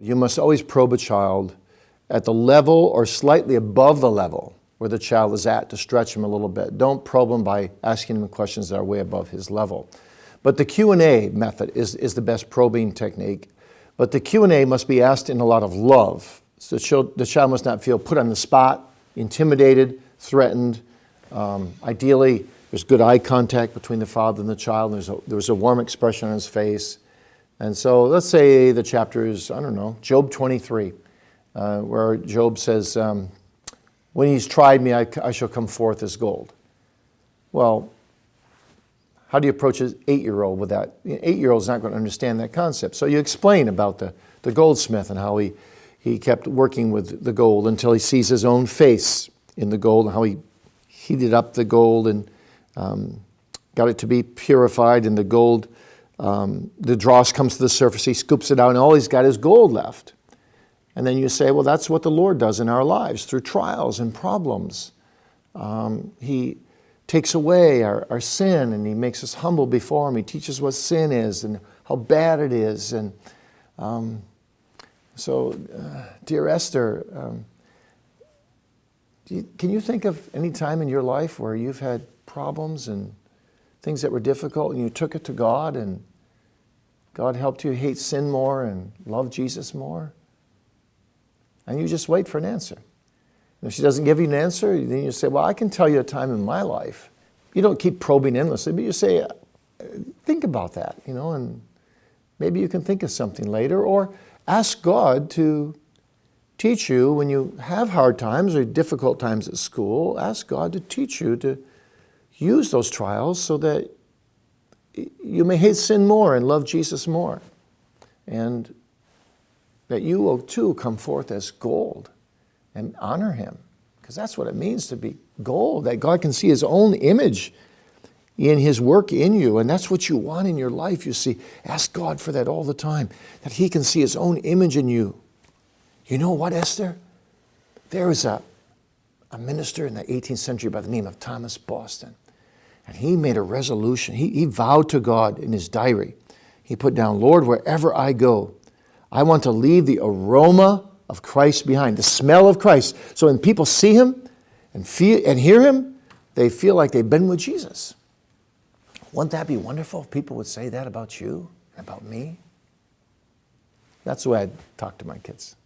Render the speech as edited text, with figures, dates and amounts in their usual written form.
You must always probe a child at the level or slightly above the level where the child is at to stretch him a little bit. Don't probe him by asking him questions that are way above his level. But the Q&A method is the best probing technique. But the Q&A must be asked in a lot of love. So the child must not feel put on the spot, intimidated, threatened. Ideally, there's good eye contact between the father and the child. There's a warm expression on his face. And so let's say the chapter is, I don't know, Job 23, where Job says, when he's tried me, I shall come forth as gold. Well, how do you approach an 8-year-old with that? An 8-year-old's not going to understand that concept. So you explain about the goldsmith and how he kept working with the gold until he sees his own face in the gold, and how he heated up the gold and got it to be purified, and the gold, the dross comes to the surface, he scoops it out, and all he's got is gold left. And then you say, well, that's what the Lord does in our lives through trials and problems. He takes away our sin, and he makes us humble before him. He teaches what sin is and how bad it is. And so, dear Esther, can you think of any time in your life where you've had problems and things that were difficult, and you took it to God, and God helped you hate sin more and love Jesus more? And you just wait for an answer. And if she doesn't give you an answer, then you say, well, I can tell you a time in my life. You don't keep probing endlessly, but you say, think about that, and maybe you can think of something later. Or ask God to teach you when you have hard times or difficult times at school. Ask God to teach you to use those trials so that you may hate sin more and love Jesus more. And that you will too come forth as gold and honor him. Because that's what it means to be gold, that God can see his own image in his work in you. And that's what you want in your life, you see. Ask God for that all the time, that he can see his own image in you. You know what, Esther? There was a minister in the 18th century by the name of Thomas Boston. And he made a resolution. He vowed to God in his diary. He put down, Lord, wherever I go, I want to leave the aroma of Christ behind, the smell of Christ. So when people see him and hear him, they feel like they've been with Jesus. Wouldn't that be wonderful if people would say that about you, about me? That's the way I talk to my kids.